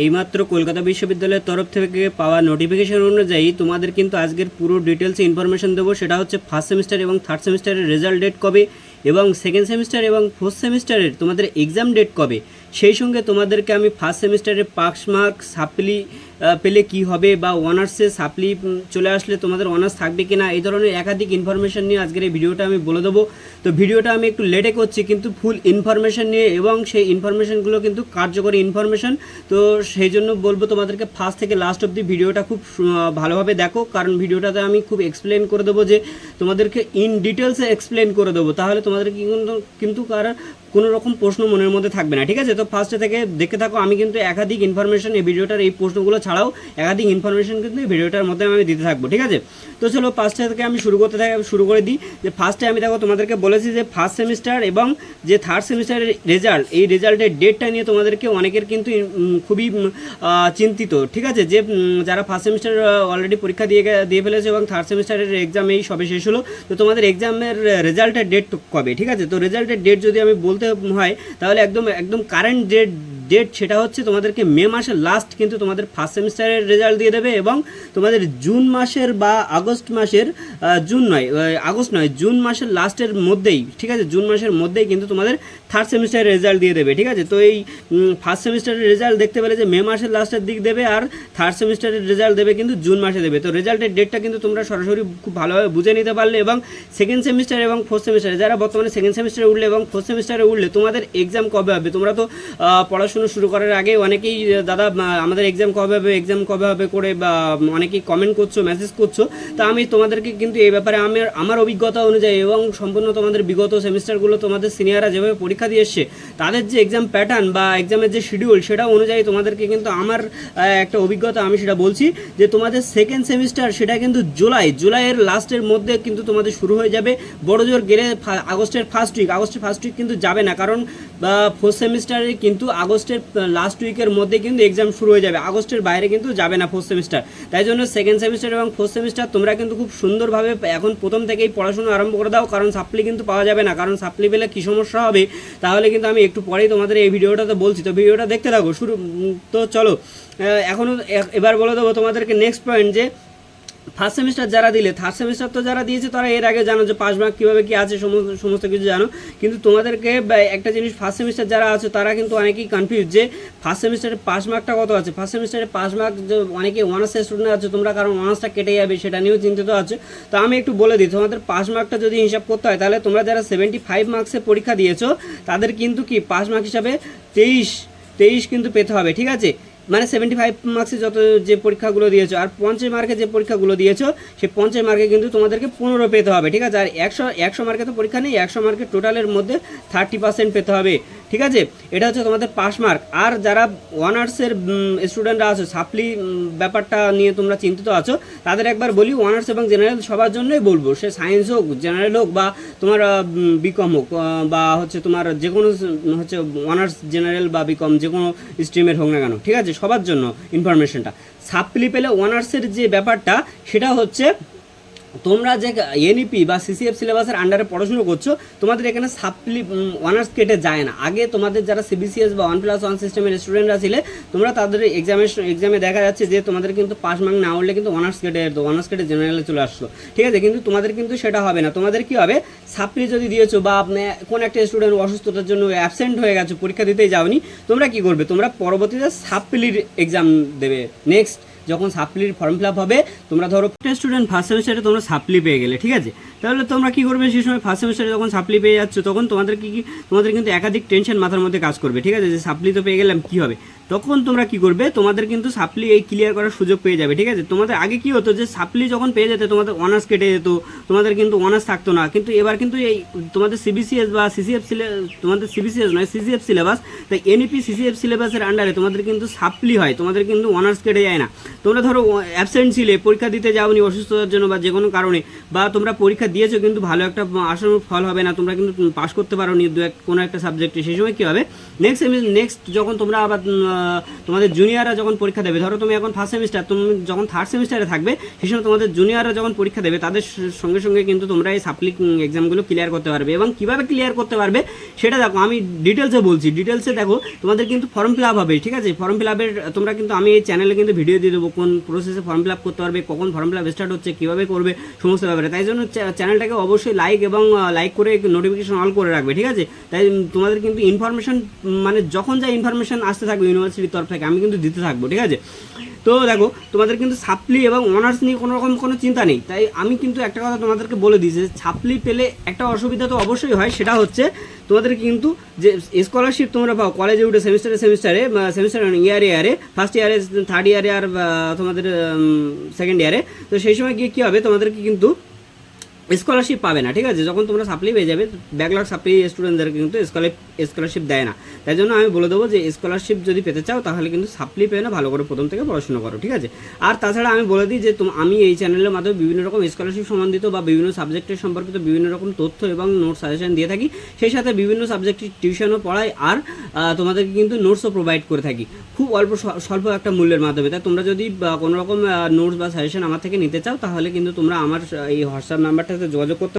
এইমাত্র কলকাতা বিশ্ববিদ্যালয়ের তরফ থেকে পাওয়া নোটিফিকেশন অনুযায়ী তোমাদের কিন্তু আজকের পুরো ডিটেলসে ইনফরমেশন দেবো। সেটা হচ্ছে ফার্স্ট সেমিস্টার এবং থার্ড সেমিস্টারের রেজাল্ট ডেট কবে, এবং সেকেন্ড সেমিস্টার এবং ফোর্থ সেমিস্টারের তোমাদের এক্সাম ডেট কবে। সেই সঙ্গে তোমাদেরকে আমি ফার্স্ট সেমিস্টারের পাস মার্ক সাপ্লি পেলে কি হবে, বা অনার্সে সাপ্লি চলে আসলে তোমাদের অনার্স থাকবে কিনা, এই ধরনের একাধিক ইনফরমেশন নিয়ে আজকের এই ভিডিওটা আমি বলে দেবো। তো ভিডিওটা আমি একটু লেটে করছি, কিন্তু ফুল ইনফরমেশন নিয়ে, এবং সেই ইনফরমেশনগুলো কিন্তু কার্যকরী ইনফরমেশন। তো সেই জন্য বলবো তোমাদেরকে ফার্স্ট থেকে লাস্ট অবধি ভিডিওটা খুব ভালোভাবে দেখো, কারণ ভিডিওটাতে আমি খুব এক্সপ্লেন করে দেবো, যে তোমাদেরকে ইন ডিটেলসে এক্সপ্লেন করে দেবো। তাহলে তোমাদের কিন্তু কোনো রকম প্রশ্ন মনের মধ্যে থাকবে না, ঠিক আছে? তো ফার্স্টে থেকে দেখতে থাকো। আমি কিন্তু একাধিক ইনফরমেশন এই ভিডিওটার এই প্রশ্নগুলো ছাড়াও একাধিক ইনফরমেশন কিন্তু এই ভিডিওটার মধ্যে আমি দিতে থাকবো, ঠিক আছে? তো চলো ফার্স্টে থেকে আমি শুরু করে দিই। যে ফার্স্টে আমি দেখো তোমাদেরকে বলেছি যে ফার্স্ট সেমিস্টার এবং যে থার্ড সেমিস্টারের রেজাল্ট, এই রেজাল্টের ডেটটা নিয়ে তোমাদেরকে অনেকের কিন্তু খুবই চিন্তিত, ঠিক আছে? যে যারা ফার্স্ট সেমিস্টার অলরেডি পরীক্ষা দিয়ে ফেলেছে এবং থার্ড সেমিস্টারের এক্সাম এই সবে শেষ হলো, তো তোমাদের এক্সামের রেজাল্টের ডেট কবে, ঠিক আছে? তো রেজাল্টের ডেট যদি আমি বলতে হয় তাহলে একদম কারেন্ট ডেট সেটা হচ্ছে তোমাদেরকে মে মাসের লাস্ট কিন্তু তোমাদের ফার্স্ট সেমিস্টারের রেজাল্ট দিয়ে দেবে, এবং তোমাদের জুন মাসের বা আগস্ট মাসের জুন মাসের লাস্টের মধ্যেই, ঠিক আছে? জুন মাসের মধ্যেই কিন্তু তোমাদের থার্ড সেমিস্টারের রেজাল্ট দিয়ে দেবে, ঠিক আছে? তো এই ফার্স্ট সেমিস্টারের রেজাল্ট দেখতে পেলে যে মে মাসের লাস্টের দিক দেবে, আর থার্ড সেমিস্টারের রেজাল্ট দেবে কিন্তু জুন মাসে দেবে। তো রেজাল্টের ডেটটা কিন্তু তোমরা সরাসরি খুব ভালোভাবে বুঝে নিতে পারলে। এবং সেকেন্ড সেমিস্টার এবং ফোর্থ সেমিস্টারে যারা বর্তমানে সেকেন্ড সেমিস্টারে উঠলে এবং ফোর্থ সেমিস্টারে উঠলে তোমাদের এক্সাম কবে হবে, তোমরা তো পড়াশুনো শুরু করার আগে অনেকেই দাদা আমাদের এক্সাম কবে হবে করে বা অনেকেই কমেন্ট করছো, মেসেজ করছো। তা আমি তোমাদেরকে কিন্তু এই ব্যাপারে আমার অভিজ্ঞতা অনুযায়ী এবং সম্পূর্ণ তোমাদের বিগত সেমিস্টারগুলো তোমাদের সিনিয়ররা যেভাবে পরীক্ষা দিয়ে এসছে, তাদের যে এক্সাম প্যাটার্ন বা এক্সামের যে শিডিউল, সেটা অনুযায়ী তোমাদেরকে কিন্তু আমার একটা অভিজ্ঞতা আমি সেটা বলছি, যে তোমাদের সেকেন্ড সেমিস্টার সেটা কিন্তু জুলাইয়ের লাস্টের মধ্যে কিন্তু তোমাদের শুরু হয়ে যাবে। বড় জোর গেলে আগস্টের ফার্স্ট উইক কিন্তু যাবে না, কারণ ফোর্থ সেমিস্টারে কিন্তু আগস্টের লাস্ট উইকের মধ্যে কিন্তু এক্সাম শুরু হয়ে যাবে, আগস্টের বাইরে কিন্তু যাবে না ফোর্থ সেমিস্টার। তাই জন্য সেকেন্ড সেমিস্টার এবং ফোর্থ সেমিস্টার তোমরা কিন্তু খুব সুন্দরভাবে এখন প্রথম থেকেই পড়াশোনা আরম্ভ করে দাও, কারণ সাপ্লি কিন্তু পাওয়া যাবে না। কারণ সাপ্লি পেলে কী সমস্যা হবে তাহলে কিন্তু আমি একটু পরেই তোমাদের এই ভিডিওটাতে বলছি। তো ভিডিওটা দেখতে থাকো তো চলো এবার বলে দেবো তোমাদেরকে নেক্সট পয়েন্ট, যে ফার্স্ট সেমিস্টার যারা দিলে, থার্ড সেমিস্টার তো যারা দিয়েছে তারা এর আগে জানো যে পাস মার্ক কীভাবে কী আছে, সমস্ত কিছু জানো। কিন্তু তোমাদেরকে একটা জিনিস, ফার্স্ট সেমিস্টার যারা আছে তারা কিন্তু অনেকেই কনফিউজ যে ফার্স্ট সেমিস্টারের পাস মার্কটা কত আছে। ফার্স্ট সেমিস্টারের পাস মার্ক অনেকে অনার্সের স্টুডেন্ট আছে তোমরা, কারণ অনার্সটা কেটে যাবে সেটা নিয়েও চিন্তিত আছে। তো আমি একটু বলে দিই, তোমাদের পাস মার্কটা যদি হিসাব করতে হয় তাহলে তোমরা যারা 75 মার্কসে পরীক্ষা দিয়েছো তাদের কিন্তু কি পাস মার্ক হিসাবে 23 কিন্তু পেতে হবে, ঠিক আছে? মানে 75 মার্কসে যে পরীক্ষাগুলো দিয়েছো, আর 50 মার্কে যে পরীক্ষাগুলো দিয়েছো সেই 50 মার্কে কিন্তু তোমাদেরকে 15 পেতে হবে, ঠিক আছে? আর 100 মার্কে তো পরীক্ষা নেই, 100 মার্কের টোটালের মধ্যে 30% পেতে হবে, ঠিক আছে? এটা হচ্ছে তোমাদের পাস মার্ক। আর যারা অনার্সের স্টুডেন্টরা আছো, সাপ্লি ব্যাপারটা নিয়ে তোমরা চিন্তিত আছো, তাদের একবার বলি, অনার্স এবং জেনারেল সবার জন্যই বলবো, সে সায়েন্স হোক, জেনারেল হোক, বা তোমার বিকম হোক, বা হচ্ছে তোমার যে কোনো হচ্ছে অনার্স, জেনারেল বা বিকম যে কোনো স্ট্রিমের হোক না কেন, ঠিক আছে? সবার জন্য ইনফরমেশনটা। সাপ্লি পেলে অনার্সের যে ব্যাপারটা সেটা হচ্ছে, তোমরা যে এনইপি বা সিসিএফ সিলেবাসের আন্ডারে পড়াশুনো করছো, তোমাদের এখানে সাপ্লি অনার্স কেটে যায় না। আগে তোমাদের যারা সিবিসিএস বা 1+1 সিস্টেমের স্টুডেন্টরা ছিলে, তোমরা তাদের এক্সামে দেখা যাচ্ছে যে তোমাদের কিন্তু পাস মার্ক না উঠলে কিন্তু অনার্স কেটে যেত, অনার্স কেটে জেনারেলে চলে আসলো, ঠিক আছে? কিন্তু তোমাদের কিন্তু সেটা হবে না। তোমাদের কি হবে, সাপ্লি যদি দিয়েছো বা কোন একটা স্টুডেন্ট অসুস্থতার জন্য অ্যাবসেন্ট হয়ে গেছো, পরীক্ষা দিতেই যাওনি, তোমরা কি করবে, তোমরা পরবর্তীতে সাপ্লির এক্সাম দেবে। নেক্সট যখন সাপ্লির ফর্ম ফিল আপ হবে, তোমরা ধরো স্টুডেন্ট ফার্স্ট সেমিস্টারে তোমরা সাপ্লি পেয়ে গেলে, ঠিক আছে? তাহলে তোমরা কী করবে, সেই সময় ফার্স্ট সেমিস্টারে যখন সাপ্লি পেয়ে যাচ্ছ, তখন তোমাদের কিন্তু একাধিক টেনশন মাথার মধ্যে কাজ করবে, ঠিক আছে? যে সাপ্লি তো পেয়ে গেলাম, কী হবে? তখন তোমরা কি করবে, তোমাদের কিন্তু সাপ্লি এই ক্লিয়ার করার সুযোগ পেয়ে যাবে, ঠিক আছে? তোমাদের আগে কি হতো, যে সাপ্লি যখন পেয়ে যেতে তোমাদের অনার্স কেটে যেত, তোমাদের কিন্তু অনার্স থাকতো না। কিন্তু এবার কিন্তু এই তোমাদের সিবিসিএস বা তোমাদের সিবিসিএস নয়, সিসিএফ সিলেবাস, তাই এনইপি সিসিএফ সিলেবাসের আন্ডারে তোমাদের কিন্তু সাপ্লি হয়, তোমাদের কিন্তু অনার্স কেটে যায় না। তোমরা ধরো অ্যাবসেন্ট ছিলে, পরীক্ষা দিতে যাওনি অসুস্থতার জন্য বা যে কোনো কারণে, বা তোমরা পরীক্ষা দিয়েছো কিন্তু ভালো একটা আশানুরূপ ফল হবে না, তোমরা কিন্তু পাস করতে পারো নি কোনো একটা সাবজেক্টে, সেই সময় কী হবে, নেক্সট যখন তোমরা আবার তোমাদের জুনিয়ররা যখন পরীক্ষা দেবে, ধরো তুমি এখন ফার্স্ট সেমিস্টার, তুমি যখন থার্ড সেমিস্টারে থাকবে সেই সময় তোমাদের জুনিয়ররা যখন পরীক্ষা দেবে তাদের সঙ্গে সঙ্গে কিন্তু তোমরা এই সাপ্লি এক্সামগুলো ক্লিয়ার করতে পারবে। এবং কীভাবে ক্লিয়ার করতে পারবে সেটা দেখো, আমি ডিটেলসে বলছি। ডিটেলসে দেখো, তোমাদের কিন্তু ফর্ম ফিল আপ হবে, ঠিক আছে? ফর্ম ফিল আপের তোমরা কিন্তু, আমি এই চ্যানেলে কিন্তু ভিডিও দিয়ে দেবো কোন প্রসেসে ফর্ম ফিল আপ করতে পারবে, কখন ফর্ম ফিল আপ স্টার্ট হচ্ছে, কীভাবে করবে, সমস্ত ব্যাপারে। তাই জন্য চ্যানেলটাকে অবশ্যই লাইক করে নোটিফিকেশন অল করে রাখবে, ঠিক আছে? তাই তোমাদের কিন্তু ইনফরমেশন, মানে যখন যা ইনফরমেশন আসতে থাকবে ইউনিভার্সিটির তরফ থেকে আমি কিন্তু দিতে থাকবো, ঠিক আছে? তো দেখো, তোমাদের কিন্তু সাপ্লি এবং অনার্স নিয়ে কোনো রকম কোনো চিন্তা নেই। তাই আমি কিন্তু একটা কথা তোমাদেরকে বলে দিই যে সাপ্লি পেলে একটা অসুবিধা তো অবশ্যই হয়, সেটা হচ্ছে তোমাদের কিন্তু যে স্কলারশিপ তোমরা পাও কলেজে উঠে সেমিস্টারে ইয়ারে ফার্স্ট ইয়ারে, থার্ড ইয়ারে আর তোমাদের সেকেন্ড ইয়ারে, তো সেই সময় গিয়ে কী হবে, তোমাদেরকে কিন্তু স্কলারশিপ পাবে না, ঠিক আছে? যখন তোমরা সাপ্লি পেয়ে যাবে, ব্যাকলগ সাপ্লি স্টুডেন্টদেরকে কিন্তু স্কলারশিপ দেয় না। তাই জন্য আমি বলে দেবো যে স্কলারশিপ যদি পেতে চাও তাহলে কিন্তু সাপ্লি পেয়ে না, ভালো করে প্রথম থেকে পড়াশোনা করো, ঠিক আছে? আর তাছাড়া আমি বলে দিই যে আমি এই চ্যানেলের মাধ্যমে বিভিন্ন রকম স্কলারশিপ সম্বন্ধিত বা বিভিন্ন সাবজেক্টের সম্পর্কিত বিভিন্ন রকম তথ্য এবং নোট সাজেশন দিয়ে থাকি। সেই সাথে বিভিন্ন সাবজেক্টের টিউশনও পড়াই, আর তোমাদেরকে কিন্তু নোটসও প্রোভাইড করে থাকি খুব স্বল্প একটা মূল্যের মাধ্যমে। তাই তোমরা যদি কোনো রকম নোটস বা সাজেশন আমার থেকে নিতে চাও তাহলে কিন্তু তোমরা আমার এই হোয়াটসঅ্যাপ নাম্বারটাতে যোগাযোগ করতে